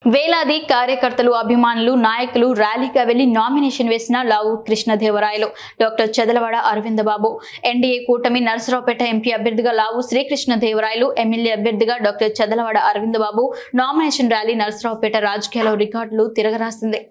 వేలాది కార్యకర్తలు అభిమానులు నాయకులు ర్యాలీగా వెళ్లి నామినేషన్ వేసిన లావు కృష్ణదేవరాయలు డాక్టర్ చదలవాడ అరవింద బాబు ఎన్డీఏ కూటమి నర్సరావుపేట ఎంపీ అభ్యర్థిగా లావు శ్రీకృష్ణదేవరాయలు ఎమ్మెల్యే అభ్యర్థిగా డాక్టర్ చదలవాడ అరవింద బాబు నామినేషన్ ర్యాలీ నర్సరావుపేట రాజకీయాల్లో రికార్డులు తిరగరాసింది.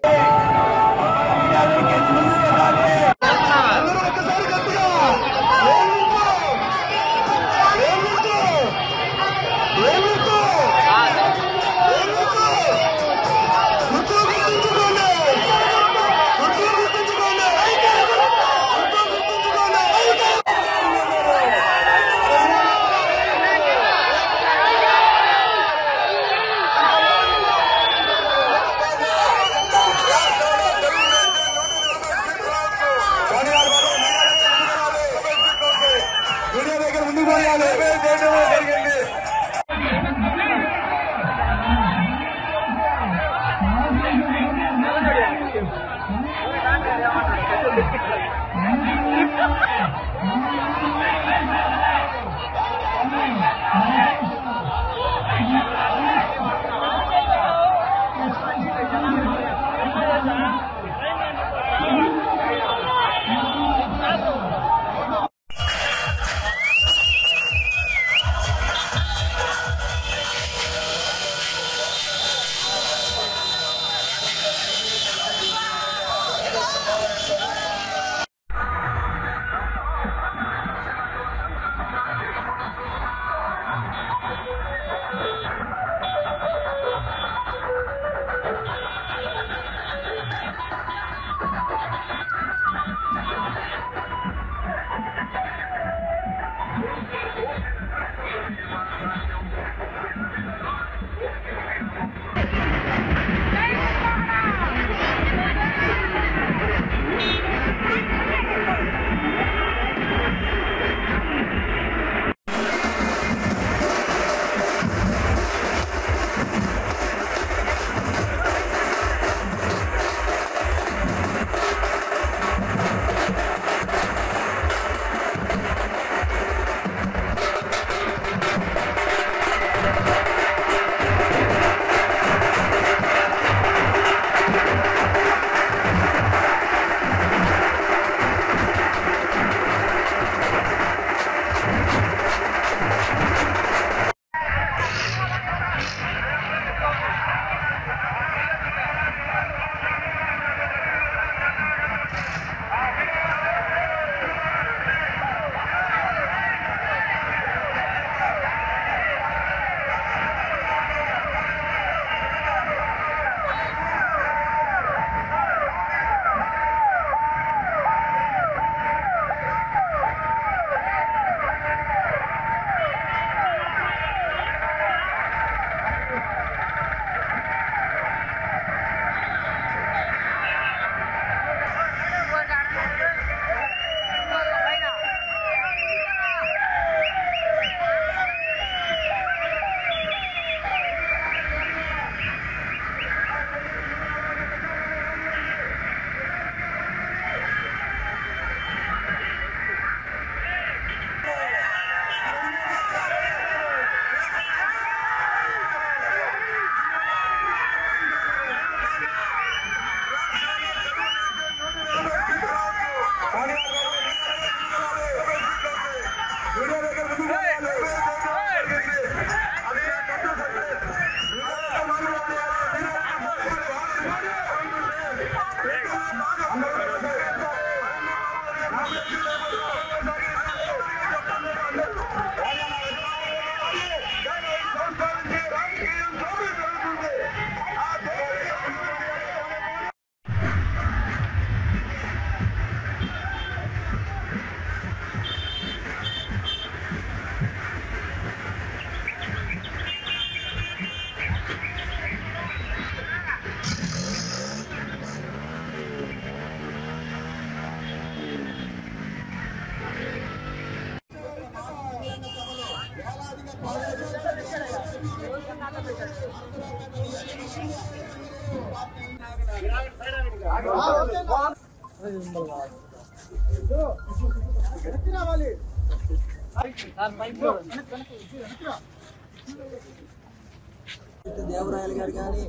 దేవరాయలు గారు కానీ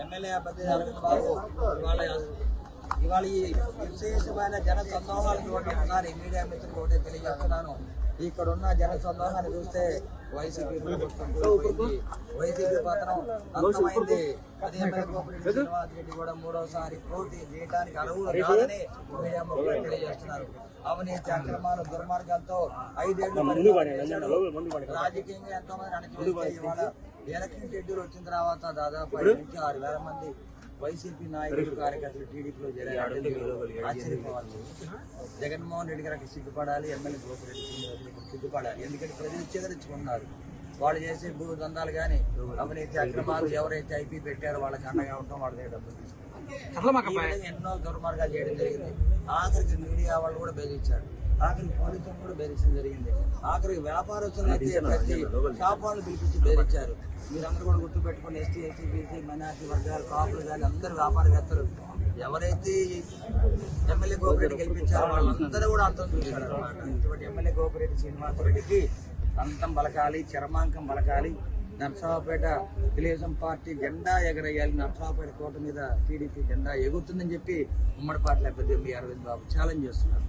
ఎమ్మెల్యే అభ్యర్థి అరవింద్ బాబు ఇవాళ ఈ విశేషమైన జన సందోహాలు ఒకసారి మీడియా మిత్రులు ఒకటే తెలియజేస్తున్నాను. ఇక్కడ ఉన్న జన సందోహాన్ని చూస్తే వైసీపీ పతనం అంతమైంది. అదే శ్రీనివాస్ రెడ్డి కూడా మూడోసారి పోటీ చేయడానికి అర్హులు కాదని మీడియా ముఖ్యులు తెలియజేస్తున్నారు. అవినీతి అక్రమాలు దుర్మార్గాలతో 5 ఏళ్లు రాజకీయంగా ఎంతో మంది అణచివేస్తే ఇవాళ ఎలక్షన్ షెడ్యూల్ వచ్చిన తర్వాత దాదాపు 5 నుంచి 6,000 మంది వైసీపీ నాయకులు కార్యకర్తలు టీడీపీలో చేరారు. ఆశ్చర్యపోవాలి. జగన్మోహన్ రెడ్డి గారికి సిగ్గుపడాలి, ఎమ్మెల్యే గోపిరెడ్డి సిగ్గుపడాలి. ఎందుకంటే ప్రజలు చేదరించుకున్నారు. వాళ్ళు చేసే భూ దందాలు కానీ అవినీతి అక్రమాలు ఎవరైతే ఐపీ పెట్టారో వాళ్ళకి అండగా ఉంటాం, వాళ్ళ దగ్గర డబ్బులు తీసుకుంటాం. ఎన్నో దుర్మార్గాలు చేయడం జరిగింది. ఆఖరికి మీడియా వాళ్ళు కూడా బెదిరించారు, ఆఖరికి పోలీసులు కూడా బెదిరించడం జరిగింది. ఆఖరికి వ్యాపారస్తులు అయితే ప్రతి షాప్ వాళ్ళు పిలిపించి బెదిరించారు. మీరందరూ కూడా గుర్తుపెట్టుకుని ఎస్టీ, ఎస్సీ, బీసీ, మైనార్టీ వర్గాలు, కాపులు కానీ అందరూ వ్యాపారవేత్తలు ఎవరైతే ఎమ్మెల్యే గోపిరెడ్డి గెలిపించారో వాళ్ళందరూ కూడా అంతం చూశారు అనమాట. ఇటువంటి ఎమ్మెల్యే గోపిరెడ్డి శ్రీనివాస్ రెడ్డికి అంతం పలకాలి, చరమాంకం పలకాలి. నర్సరావుపేట తెలుగుదేశం పార్టీ జెండా ఎగరేయాలి. నర్సరావుపేట కోట మీద టీడీపీ జెండా ఎగురుతుందని చెప్పి ఉమ్మడి పార్టీ అభ్యర్థి అరవింద్ బాబు ఛాలెంజ్ చేస్తున్నారు.